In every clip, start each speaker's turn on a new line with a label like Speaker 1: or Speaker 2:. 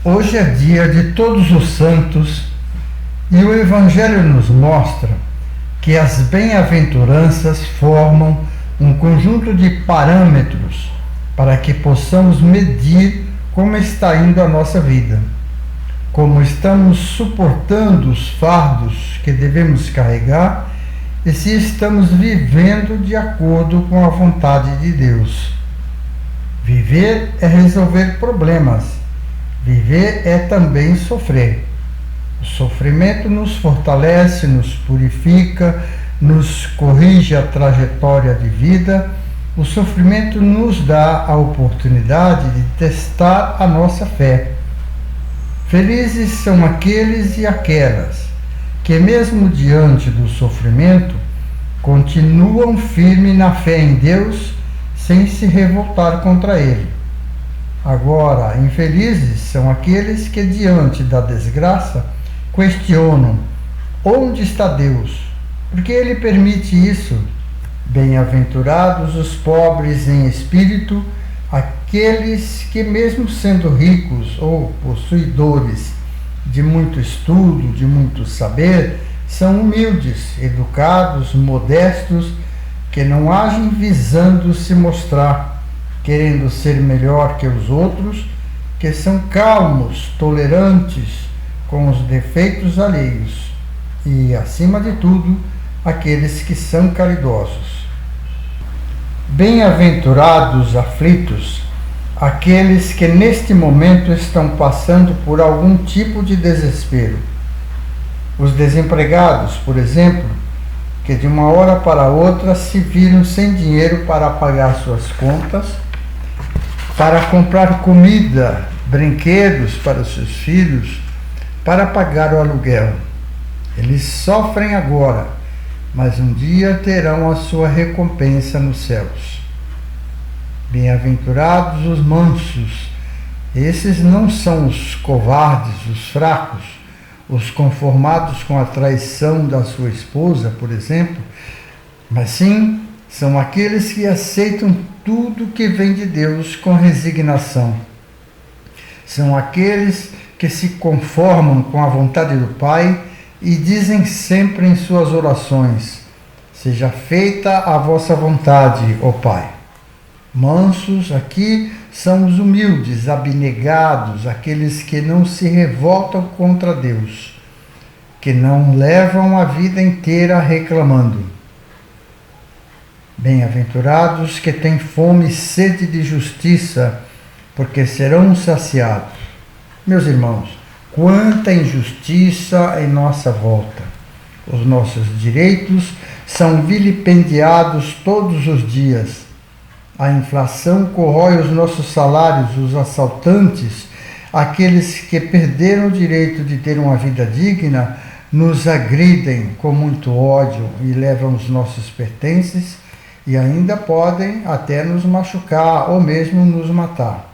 Speaker 1: Hoje é dia de Todos os Santos e o Evangelho nos mostra que as bem-aventuranças formam um conjunto de parâmetros para que possamos medir como está indo a nossa vida, como estamos suportando os fardos que devemos carregar e se estamos vivendo de acordo com a vontade de Deus. Viver é resolver problemas. Viver é também sofrer. O sofrimento nos fortalece, nos purifica, nos corrige a trajetória de vida. O sofrimento nos dá a oportunidade de testar a nossa fé. Felizes são aqueles e aquelas que, mesmo diante do sofrimento, continuam firmes na fé em Deus, sem se revoltar contra Ele. Agora, infelizes são aqueles que, diante da desgraça, questionam: onde está Deus? Por que Ele permite isso? Bem-aventurados os pobres em espírito, aqueles que, mesmo sendo ricos ou possuidores de muito estudo, de muito saber, são humildes, educados, modestos, que não agem visando se mostrar, querendo ser melhor que os outros, que são calmos, tolerantes com os defeitos alheios e, acima de tudo, aqueles que são caridosos. Bem-aventurados aflitos, aqueles que neste momento estão passando por algum tipo de desespero. Os desempregados, por exemplo, que de uma hora para outra se viram sem dinheiro para pagar suas contas, para comprar comida, brinquedos para os seus filhos, para pagar o aluguel. Eles sofrem agora, mas um dia terão a sua recompensa nos céus. Bem-aventurados os mansos. Esses não são os covardes, os fracos, os conformados com a traição da sua esposa, por exemplo, mas sim são aqueles que aceitam tudo que vem de Deus com resignação. São aqueles que se conformam com a vontade do Pai e dizem sempre em suas orações: seja feita a vossa vontade, ó Pai. Mansos aqui são os humildes, abnegados, aqueles que não se revoltam contra Deus, que não levam a vida inteira reclamando. Bem-aventurados que têm fome e sede de justiça, porque serão saciados. Meus irmãos, quanta injustiça em nossa volta! Os nossos direitos são vilipendiados todos os dias. A inflação corrói os nossos salários, os assaltantes, aqueles que perderam o direito de ter uma vida digna, nos agridem com muito ódio e levam os nossos pertences e ainda podem até nos machucar ou mesmo nos matar.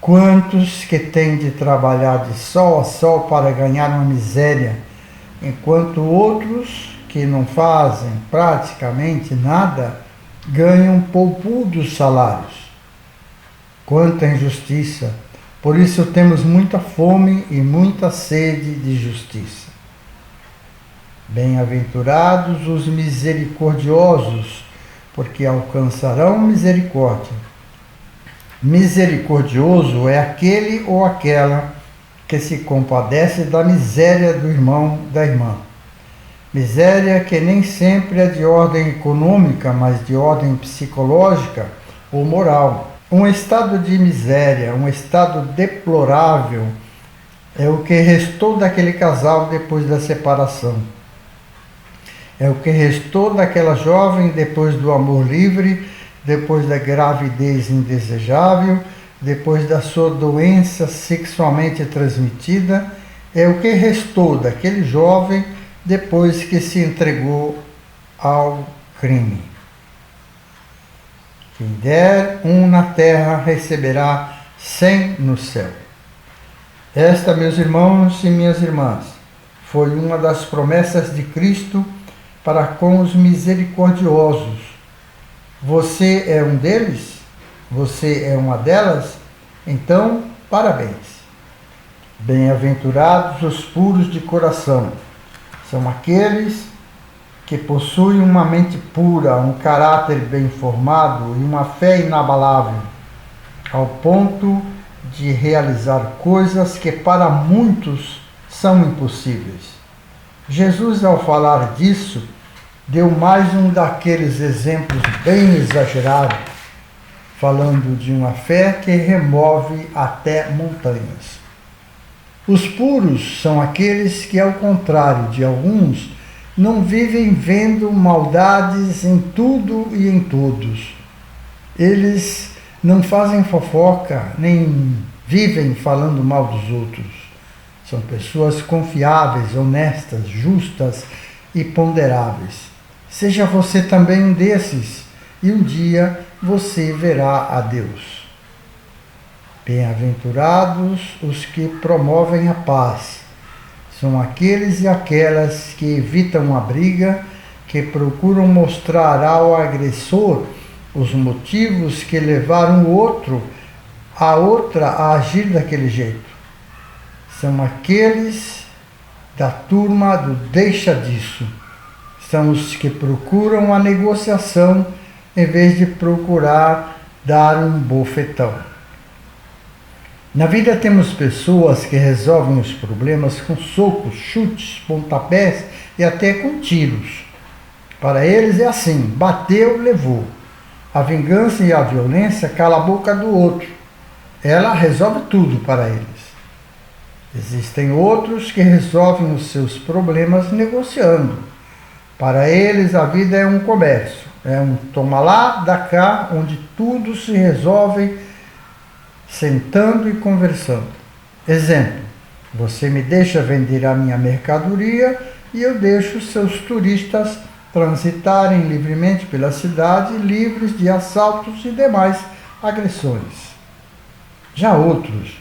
Speaker 1: Quantos que têm de trabalhar de sol a sol para ganhar uma miséria, enquanto outros que não fazem praticamente nada ganham poupudos salários. Quanta injustiça! Por isso temos muita fome e muita sede de justiça. Bem-aventurados os misericordiosos, porque alcançarão misericórdia. Misericordioso é aquele ou aquela que se compadece da miséria do irmão, da irmã. Miséria que nem sempre é de ordem econômica, mas de ordem psicológica ou moral. Um estado de miséria, um estado deplorável, é o que restou daquele casal depois da separação. É o que restou daquela jovem depois do amor livre, depois da gravidez indesejável, depois da sua doença sexualmente transmitida. É o que restou daquele jovem depois que se entregou ao crime. Quem der um na terra receberá 100 no céu. Esta, meus irmãos e minhas irmãs, foi uma das promessas de Cristo para com os misericordiosos. Você é um deles? Você é uma delas? Então, Parabéns! Bem-aventurados os puros de coração. São aqueles que possuem uma mente pura, um caráter bem formado e uma fé inabalável, ao ponto de realizar coisas que para muitos são impossíveis. Jesus, ao falar disso, deu mais um daqueles exemplos bem exagerados, falando de uma fé que remove até montanhas. Os puros são aqueles que, ao contrário de alguns, não vivem vendo maldades em tudo e em todos. Eles não fazem fofoca, nem vivem falando mal dos outros. São pessoas confiáveis, honestas, justas e ponderáveis. Seja você também um desses, e um dia você verá a Deus. Bem-aventurados os que promovem a paz. São aqueles e aquelas que evitam a briga, que procuram mostrar ao agressor os motivos que levaram a outra a agir daquele jeito. São aqueles da turma do deixa disso. São os que procuram a negociação em vez de procurar dar um bofetão. Na vida temos pessoas que resolvem os problemas com socos, chutes, pontapés e até com tiros. Para eles é assim: bateu, levou. A vingança e a violência calam a boca do outro. Ela resolve tudo para eles. Existem outros que resolvem os seus problemas negociando. Para eles a vida é um comércio, é um toma lá, dá cá, onde tudo se resolve sentando e conversando. Exemplo: você me deixa vender a minha mercadoria e eu deixo seus turistas transitarem livremente pela cidade, livres de assaltos e demais agressões. Já outros,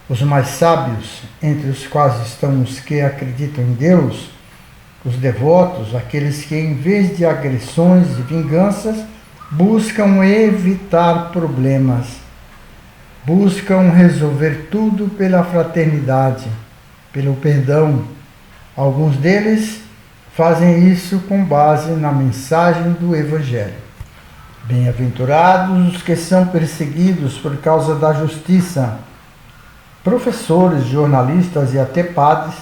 Speaker 1: os mais sábios, entre os quais estão os que acreditam em Deus, os devotos, aqueles que em vez de agressões e vinganças, buscam evitar problemas, buscam resolver tudo pela fraternidade, pelo perdão. Alguns deles fazem isso com base na mensagem do Evangelho. Bem-aventurados os que são perseguidos por causa da justiça. Professores, jornalistas e até padres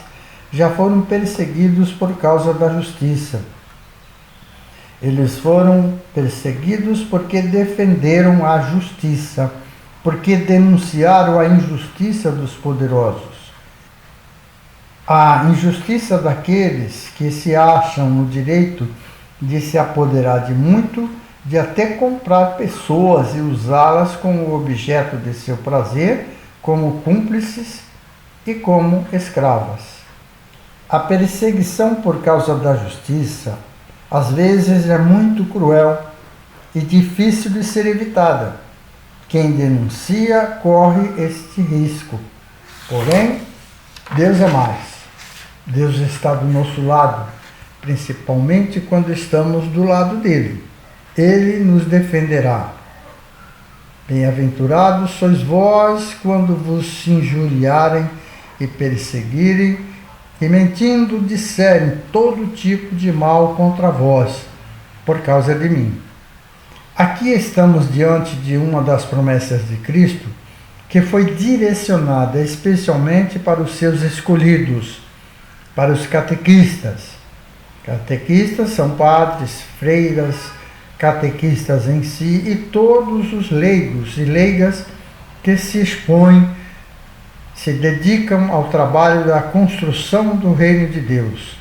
Speaker 1: já foram perseguidos por causa da justiça. Eles foram perseguidos porque defenderam a justiça, porque denunciaram a injustiça dos poderosos. A injustiça daqueles que se acham no direito de se apoderar de muito, de até comprar pessoas e usá-las como objeto de seu prazer, como cúmplices e como escravas. A perseguição por causa da justiça, às vezes, é muito cruel e difícil de ser evitada. Quem denuncia corre este risco. Porém, Deus é mais. Deus está do nosso lado, principalmente quando estamos do lado dele. Ele nos defenderá. Bem-aventurados sois vós quando vos injuriarem e perseguirem, e mentindo disserem todo tipo de mal contra vós, por causa de mim. Aqui estamos diante de uma das promessas de Cristo, que foi direcionada especialmente para os seus escolhidos, para os catequistas. Catequistas são padres, freiras, catequistas em si e todos os leigos e leigas que se expõem, se dedicam ao trabalho da construção do reino de Deus.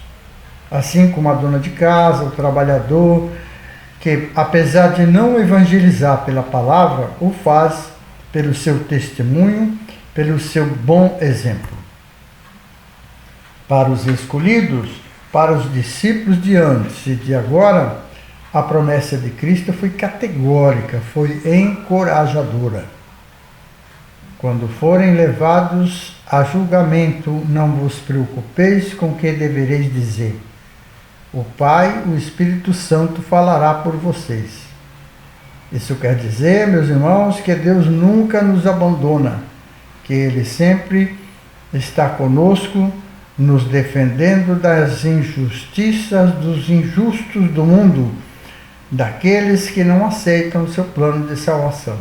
Speaker 1: Assim como a dona de casa, o trabalhador, que apesar de não evangelizar pela palavra, o faz pelo seu testemunho, pelo seu bom exemplo. Para os escolhidos, para os discípulos de antes e de agora, a promessa de Cristo foi categórica, foi encorajadora. Quando forem levados a julgamento, não vos preocupeis com o que devereis dizer. O Pai, o Espírito Santo, falará por vocês. Isso quer dizer, meus irmãos, que Deus nunca nos abandona, que Ele sempre está conosco, nos defendendo das injustiças dos injustos do mundo, daqueles que não aceitam o seu plano de salvação.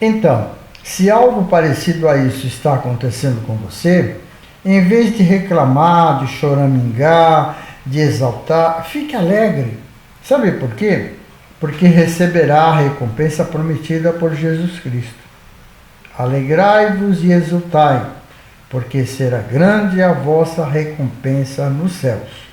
Speaker 1: Então, se algo parecido a isso está acontecendo com você, em vez de reclamar, de choramingar, de exaltar, fique alegre. Sabe por quê? Porque receberá a recompensa prometida por Jesus Cristo. Alegrai-vos e exultai, porque será grande a vossa recompensa nos céus.